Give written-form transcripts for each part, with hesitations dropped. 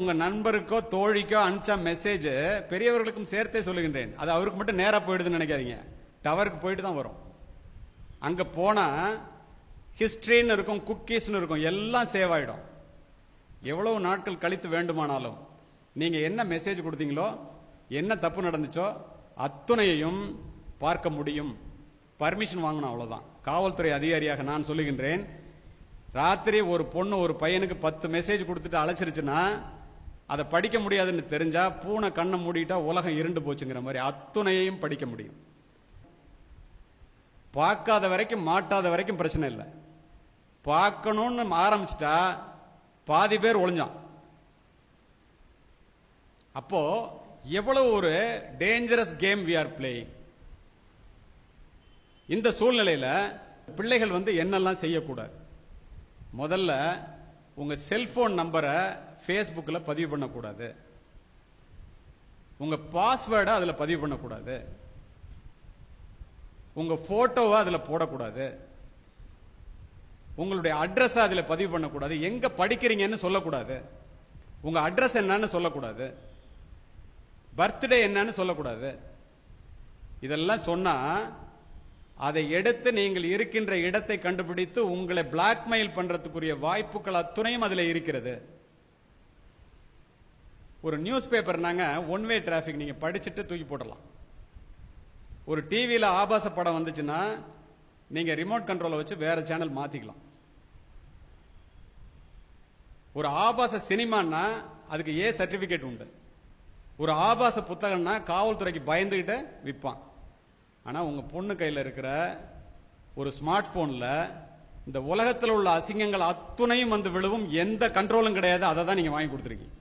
உங்க நண்பருக்கோ தோழிக்கோ அனுப்பிச்ச மெசேஜ் பெரியவர்களுக்கும் சேர்த்தே சொல்லுகின்றேன். அது அவருக்கு மட்டும் நேரா போயிடுதுன்னு நினைக்காதீங்க. டவருக்கு போயிட்டு தான் வரும். அங்க போனா ஹிஸ்டரின்னு இருக்கும், குக்கீஸ்னு இருக்கும், எல்லாம் சேவ் ஆயிடும். எவ்வளவு நாட்கள் கழித்து வேண்டுமானாலும் நீங்க என்ன மெசேஜ் கொடுத்தீங்களோ, என்ன தப்பு நடந்துச்சோ அத்துணையையும் பார்க்க முடியும். பர்மிஷன் வாங்கணும், அவ்வளவுதான். காவல்துறை அதிகாரியாக நான் சொல்லுகின்றேன், ராத்திரி ஒரு பொண்ணு ஒரு பையனுக்கு 10 மெசேஜ் கொடுத்துட்டு அழைச்சிருச்சுன்னா அதை படிக்க முடியாதுன்னு தெரிஞ்சா பூனை கண்ணை மூடிட்டா உலகம் இருண்டு போச்சுங்கிற மாதிரி அத்துணையையும் படிக்க முடியும். பார்க்காத வரைக்கும் மாட்டாத வரைக்கும் பிரச்சனை இல்லை. பார்க்கணும்னு ஆரம்பிச்சிட்டா பாதி பேர் ஒளிஞ்சான். அப்போ எவ்வளவு ஒரு dangerous game we are playing. இந்த சூழ்நிலையில பிள்ளைகள் என்னெல்லாம் செய்யக்கூடாது? முதல்ல உங்க செல்போன் நம்பரை ஃபேஸ்புக்கில் பதிவு பண்ணக்கூடாது. உங்க பாஸ்வேர்டை அதில் பதிவு பண்ணக்கூடாது. உங்க போட்டோவை அதில் போடக்கூடாது. உங்களுடைய அட்ரஸ் அதில் பதிவு பண்ணக்கூடாது. எங்க படிக்கிறீங்கன்னு சொல்லக்கூடாது. உங்க அட்ரஸ் என்னன்னு சொல்லக்கூடாது. பர்த்டே என்னன்னு சொல்லக்கூடாது. இதெல்லாம் சொன்னா அதை எடுத்து நீங்கள் இருக்கின்ற இடத்தை கண்டுபிடித்து உங்களை பிளாக்மெயில் பண்றதுக்குரிய வாய்ப்புகள் அத்துணையும் அதில் இருக்கிறது. ஒரு நியூஸ் பேப்பர்னாங்க ஒன் வே டிராபிக், நீங்க படிச்சுட்டு தூக்கி போடலாம். ஒரு டிவியில் ஆபாச படம் வந்துச்சுன்னா நீங்க ரிமோட் கண்ட்ரோலை வச்சு வேற சேனல் மாத்திக்கலாம். ஒரு ஆபாச சினிமான்னா அதுக்கு ஏ சர்டிபிகேட் உண்டு. ஒரு ஆபாச புத்தகம்னா காவல்துறைக்கு பயந்துகிட்டு விற்பான். ஆனா உங்க பொண்ணு கையில் இருக்கிற ஒரு ஸ்மார்ட் போன்ல இந்த உலகத்தில் உள்ள அசிங்கங்கள் அத்துணையும் விழுவும். எந்த கண்ட்ரோலும் கிடையாது. அதை தான் நீங்க வாங்கி கொடுத்துருக்கீங்க.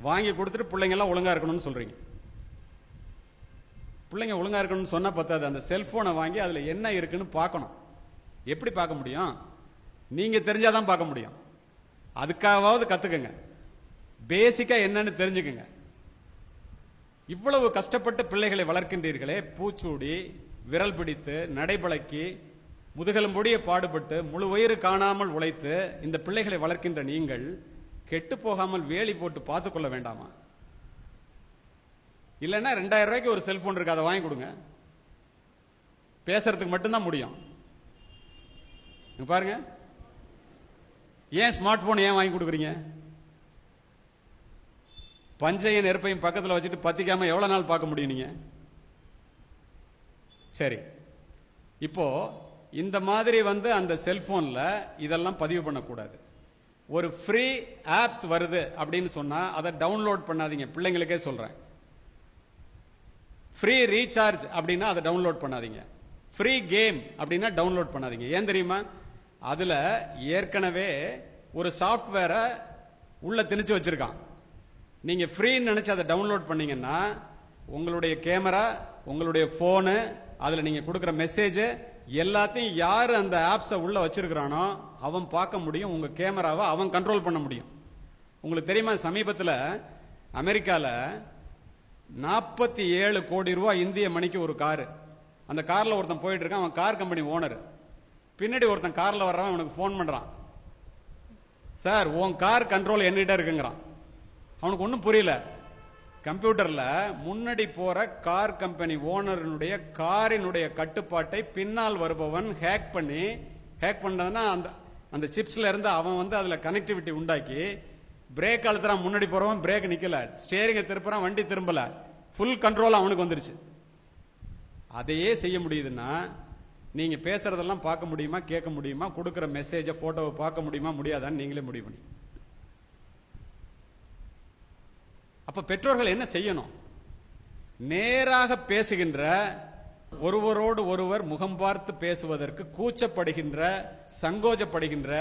வாங்கி கொடுத்துட்டு பிள்ளைங்க எல்லாம் ஒழுங்கா இருக்கணும்னு சொல்றீங்க. பிள்ளைங்க ஒழுங்கா இருக்கணும்னு சொன்னா பத்தாது, அந்த செல்போனை வாங்கி அதுல என்ன இருக்குன்னு பார்க்கணும். எப்படி பார்க்க முடியும்? நீங்க தெரிஞ்சாதான் பார்க்க முடியும். அதுக்காவது கத்துக்கங்க. பேசிக்கா என்னன்னு தெரிஞ்சுக்கங்க. இவ்வளவு கஷ்டப்பட்டு பிள்ளைகளை வளர்க்கின்றீர்களே, பூச்சூடி விரல் பிடித்து நடைபழக்கி முதுகெலும்புடைய பாடுபட்டு முழு வயிறு காணாமல் உழைத்து இந்த பிள்ளைகளை வளர்க்கின்ற நீங்கள் கெட்டு போகாமல் வேலி போட்டு பார்த்துக் கொள்ள வேண்டாமா? இல்லைன்னா 2000 ரூபாய்க்கு ஒரு செல்போன் இருக்கு, அதை வாங்கி கொடுங்க. பேசுறதுக்கு மட்டும்தான் முடியும். பாருங்க, ஏன் ஸ்மார்ட் போன் ஏன் வாங்கி கொடுக்குறீங்க? பஞ்சையும் நெருப்பையும் பக்கத்தில் வச்சுட்டு பத்திக்காம எவ்வளவு நாள் பார்க்க முடியும் நீங்க? சரி, இப்போ இந்த மாதிரி அந்த செல்போன்ல இதெல்லாம் பதிவு பண்ணக்கூடாது. ஒரு ஃப்ரீ ஆப்ஸ் வருது அப்படின்னு சொன்னா அதை டவுன்லோட் பண்ணாதீங்க. பிள்ளைங்களுக்கே சொல்றேன். ஃப்ரீ ரீசார்ஜ் அப்படின்னா அதை டவுன்லோட் பண்ணாதீங்க. ஃப்ரீ கேம் அப்படின்னா டவுன்லோட் பண்ணாதீங்க. ஏன் தெரியுமா? அதுல ஏற்கனவே ஒரு சாஃப்ட்வேரை உள்ள திணிச்சு வச்சிருக்கான். நீங்க ஃப்ரீன்னு நினைச்சு அதை டவுன்லோட் பண்ணீங்கன்னா உங்களுடைய கேமரா, உங்களுடைய போனு, அதுல நீங்க கொடுக்கிற மெசேஜ் எல்லாத்தையும் யாரு அந்த ஆப்ஸை உள்ள வச்சிருக்கிறானோ அவன் பார்க்க முடியும். உங்க கேமராவை அவன் கண்ட்ரோல் பண்ண முடியும். உங்களுக்கு தெரியுமா, சமீபத்தில் அமெரிக்கால 47 கோடி ரூபாய் இந்திய மணிக்கு ஒரு காரு. அந்த கார்ல ஒருத்தன் போயிட்டு இருக்கான். அவன் கார் கம்பெனி ஓனர். பின்னாடி ஒருத்தன் கார்ல வர்றவன் அவனுக்கு போன் பண்றான். சார், உன் கார் கண்ட்ரோல் என்னிட்ட இருக்குங்கிறான். அவனுக்கு ஒன்றும் புரியல. கம்ப்யூட்டர்ல முன்னாடி போற கார் கம்பெனி ஓனருடைய காரினுடைய கட்டுப்பாட்டை பின்னால் வருபவன் ஹேக் பண்ணதுன்னா அந்த சிப்ஸ்ல இருந்து அவன் அதுல கனெக்டிவிட்டி உண்டாக்கி பிரேக் அழுத்துறான். முன்னாடி போறவன் பிரேக் நிக்கல, ஸ்டேரிங்கை திருப்புறான், வண்டி திரும்பல, ஃபுல் கண்ட்ரோல் அவனுக்கு வந்துருச்சு. அதையே செய்ய முடியுதுன்னா நீங்க பேசுறதெல்லாம் பார்க்க முடியுமா, கேட்க முடியுமா? கொடுக்கிற மெசேஜை போட்டோவை பார்க்க முடியுமா, முடியாதான்னு நீங்களே முடிவு பண்ணி. அப்ப பெற்றோர்கள் என்ன செய்யணும்? நேராக பேசுகின்ற, ஒருவரோடு ஒருவர் முகம் பார்த்து பேசுவதற்கு கூச்சப்படுகின்ற, சங்கோஜப்படுகின்ற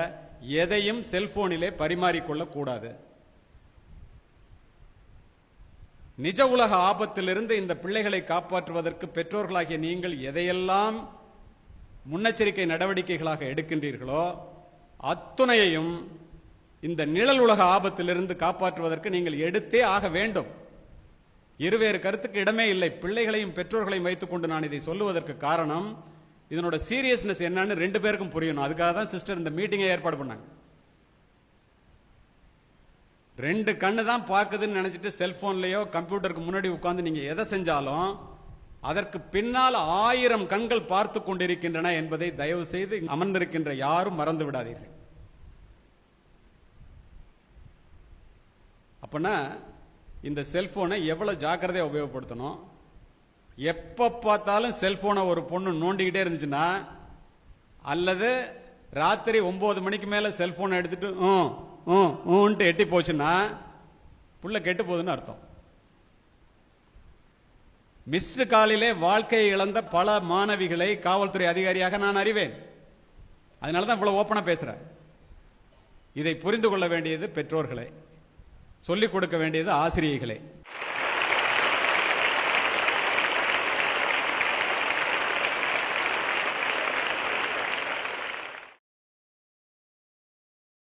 எதையும் செல்போனிலே பரிமாறிக்கொள்ள கூடாது. நிஜ உலக ஆபத்திலிருந்து இந்த பிள்ளைகளை காப்பாற்றுவதற்கு பெற்றோர்களாகிய நீங்கள் எதையெல்லாம் முன்னெச்சரிக்கை நடவடிக்கைகளாக எடுக்கின்றீர்களோ அத்துணையையும் இந்த நிழல் உலக ஆபத்திலிருந்து காப்பாற்றுவதற்கு நீங்கள் எடுத்தே ஆக வேண்டும். இருவேறு கருத்துக்கு இடமே இல்லை. பிள்ளைகளையும் பெற்றோர்களையும் வைத்துக் கொண்டு நான் இதை சொல்லுவதற்கு காரணம், இதனோட சீரியஸ்னஸ் என்னன்னு 2 பேருக்கும் புரியணும். அதுக்காக தான் சிஸ்டர் இந்த மீட்டிங்கை ஏற்பாடு பண்ணாங்க. 2 கண்ணு தான் பார்க்குதுன்னு நினைச்சிட்டு செல்போன்லயோ கம்ப்யூட்டருக்கு முன்னாடி உட்கார்ந்து நீங்க எதை செஞ்சாலும் அதற்கு பின்னால் 1000 கண்கள் பார்த்து கொண்டிருக்கின்றன என்பதை தயவு செய்து அமர்ந்திருக்கின்ற யாரும் மறந்து விடாதீர்கள். அப்பனா இந்த செல்போனை எவ்வளவு ஜாக்கிரதையா உபயோகப்படுத்தணும். எப்ப பார்த்தாலும் செல்போனை ஒரு பொண்ணு நோண்டிக்கிட்டே இருந்துச்சுன்னா, அல்லது ராத்திரி 9 மணிக்கு மேல செல்போனை எடுத்துட்டு எட்டி போச்சுன்னா புள்ள கெட்டு போகுதுன்னு அர்த்தம். மிஸ்டு காலிலே வாழ்க்கையை இழந்த பல மாணவிகளை காவல்துறை அதிகாரியாக நான் அறிவேன். அதனாலதான் இவ்வளவு ஓப்பனா பேசுறேன். இதை புரிந்து கொள்ள வேண்டியது பெற்றோர்களே, சொல்லிக் கொடுக்க வேண்டியது ஆசிரியர்களே.